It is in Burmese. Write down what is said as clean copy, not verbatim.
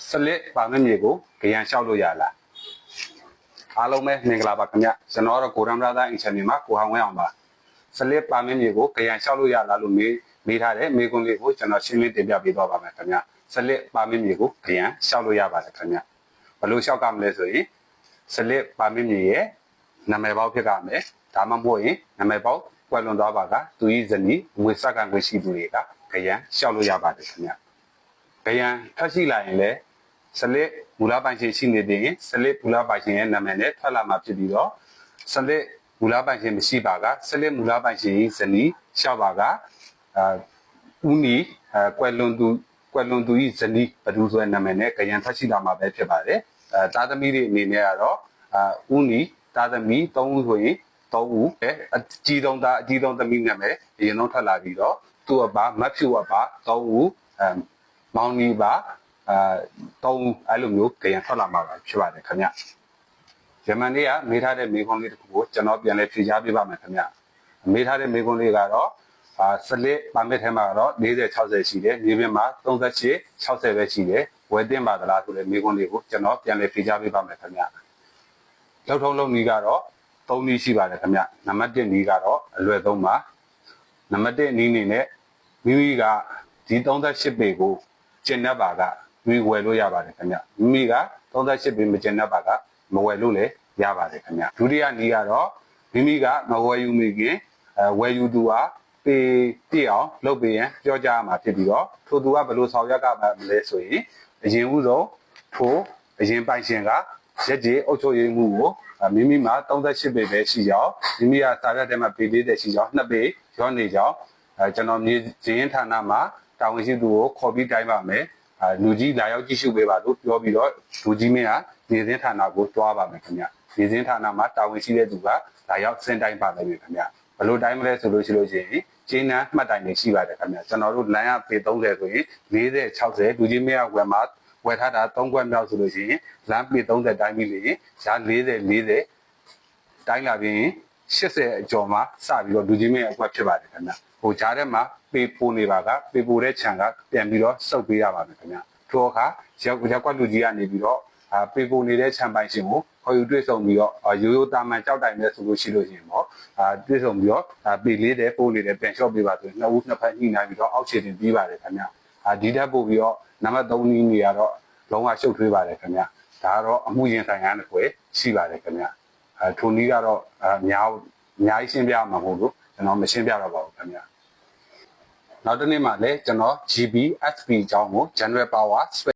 စလစ်ပါမမြေကိုကြရန်လျှောက်လို့ရလားအားလုံးပဲမင်္ဂလာပါခင်ဗျကျွန်တော်တို့ကိုရမ်ရာသာအင်ချန်နယ်မှာကိုဟောင်းဝဲအောင်ပါစလစ်ပါမမြေကိုကြရန်လျှောက်လို့ရလားလို့မေးထားတဲ့မေးခွန်းလေးကိုကျွန်တော်ရှင်းလင်းတင်ပြပေးသွားပါမယ်ခင်ဗျစလစ်ပါမမြေကိုကြရန်လျှောက်လို့ရပါတယ်ခင်ဗျဘယ်လိုလျှောက်ကမလဲဆိုရင်စလစ်ပါမမြေရဲ့နာမည်ပေါက်ဖြစ်ကြမယ်ဒါမှမဟုတ်ရင်နာမည်ပေါက်ကွယ်လွန်သွားပါကသူဤဇနီးငွေစက္ကန့်ခွင့်ရှိသူတွေကကြရန်လျှောက်လို့ရပါတယ်ခင်ဗျကြရန်ထပ်ရှိလာရင်လည်းစလစ်မူလပိုင်ရှင်ရှိနေတဲ့စလစ်မူလပိုင်ရှင်ရဲ့နာမည်နဲ့ထွက်လာမှာဖြစ်ပြီးတော့စလစ်မူလပိုင်ရှင်မရှိပါကစလစ်မူလပိုင်ရှင်ဇနီးလျှောက်ပါကဦးနီကွယ်လွန်သူဤဇနီးဘဒူဆိုတဲ့နာမည်နဲ့ကြရန်ထပ်ရှိလာမှာပဲဖြစ်ပါတယ်သားသမီးတွေအနေနဲ့ကတော့ဦးနီသားသမီး3ဦးဆိုရင်3ဦးအကြီးဆုံးသားအကြီးဆုံးသမီးနာမည်အရင်ဆုံးထွက်လာပြီးတော့သူ့အပါမတ်ဖြူအပါ3ဦးမောင်နီပါ3အဲ့လိုမျိုးကြရန်ထွက်လာမှာဖြစ်ပါတယ်ခင်ဗျဂျမန်လေးကမေးထားတဲ့မေးခွန်းလေးတစ်ခုကိုကျွန်တော်ပြန်လဲဖြေကြားပေးပါမယ်ခင်ဗျမေးထားတဲ့မေးခွန်းလေးကတော့စလစ်ပါမစ်ထဲမှာတော့40 60ရှိတယ်မြေပြင်မှာ38 60ပဲရှိတယ်ဝယ်တင်ပါသလားဆိုတဲ့မေးခွန်းလေးကိုကျွန်တော်ပြန်လဲဖြေကြားပေးပါမယ်ခင်ဗျလောက်ထုံးလုံးကြီးကတော့3နည်းရှိပါတယ်ခင်ဗျနံပါတ်1နည်းကတော့အလွယ်ဆုံးပါနံပါတ်1နည်းအနေနဲ့မိမိကဒီ38ပေကိုကျင့်တတ်ပါကမိဝယ်လို့ရပါတယ်ခင်ဗျမိမိက38ပေမကျင့်တတ်ပါကမဝယ်လို့လည်းရပါတယ်ခင်ဗျဒုတိယနည်းကတော့မိမိကမဝယ်ယူမိခင်ဝယ်ယူသူဟာပေပြည့်အောင်လုပ်ပေးရင်ပြောကြရမှာဖြစ်ပြီးတော့ထိုသူကဘယ်လိုဆောင်ရွက်ကမလဲဆိုရင်အရင်ဦးဆုံးထိုအရင်ပိုင်ရှင်ကရက်ကြီးအုပ်ချုပ်ရေးမှုကိုမိမိမှာ38ပေပဲရှိကြောင်းမိမိကစာရွက်ထဲမှာပေ40ရှိကြောင်း2ပေရောနေကြောင်းကျွန်တော်မြေရင်းဌာနမှာတာဝန်ရှိသူကိုခေါ်ပြီးတိုင်းပါမယ်လူကြီးလာရောက်ကြည့်ရှုပေးပါလို့ပြောပြီးတော့လူကြီးမင်းကမြေစင်းဌာနကိုတွားပါမယ်ခင်ဗျမြေစင်းဌာနမှာတာဝန်ရှိတဲ့သူကလာရောက်စင်တိုင်းပါလိမ့်မယ်ခင်ဗျဘလို့တိုင်းမလဲဆိုလို့ရှိရင်ကျင်းနှမ်းမှတ်တိုင်နေရှိပါတယ်ခင်ဗျကျွန်တော်တို့လမ်းရပေ30ဆိုရင်40 60လူကြီးမင်းကဝယ်ထားတာ3ခွက်မြောက်ဆိုလို့ရှိရင်လမ်းပေ30တိုင်းပြီလေရှား40တိုင်းလာပြီး80အကျော်မှာစပြီးတော့လူကြီးမင်းအကွက်ဖြစ်ပါတယ်ခင်ဗျဟိုကြားထဲမှာပေပိုနေပါကပေပိုတဲ့ခြံကပြန်ပြီးတော့စုပ်ပေးရပါမယ်ခင်ဗျထိုအခါရက်ကွက်လူကြီးကနေပြီးတော့ပေပိုနေတဲ့ခြံပိုင်ရှင်ကိုခေါ်ယူတွေ့ဆုံပြီးတော့ရိုးရိုးတာမန်ကြောက်တိုင်နဲ့ဆိုလို့ရှိလို့ရှိရင်ပေါ့တွေ့ဆုံပြီးတော့ပေ40ပို့နေတယ်ပြန်လျှော့ပေးပါဆိုနှစ်ဦးနှစ်ဖက်ညှိနှိုင်းပြီးတော့အောက်ခြေတင်ပြီးပါတယ်ခင်ဗျဒီတက်ပို့ပြီးတော့နံပါတ်3နည်းနေရတော့လုံးဝရှုပ်ထွေးပါတယ်ခင်ဗျဒါကတော့အမှုရင်ဆိုင်ရာတစ်ခွဲရှိပါတယ်ခင်ဗျထိုနည်းကတော့အများကြီးရှင်းပြမှာမဟုတ်လို့ကျွန်တော်မရှင်းပြတော့ပါဘူးခင်ဗျနောက်တစ်နေ့မှလည်းကျွန်တော် GB SP အကြောင်းကို General Power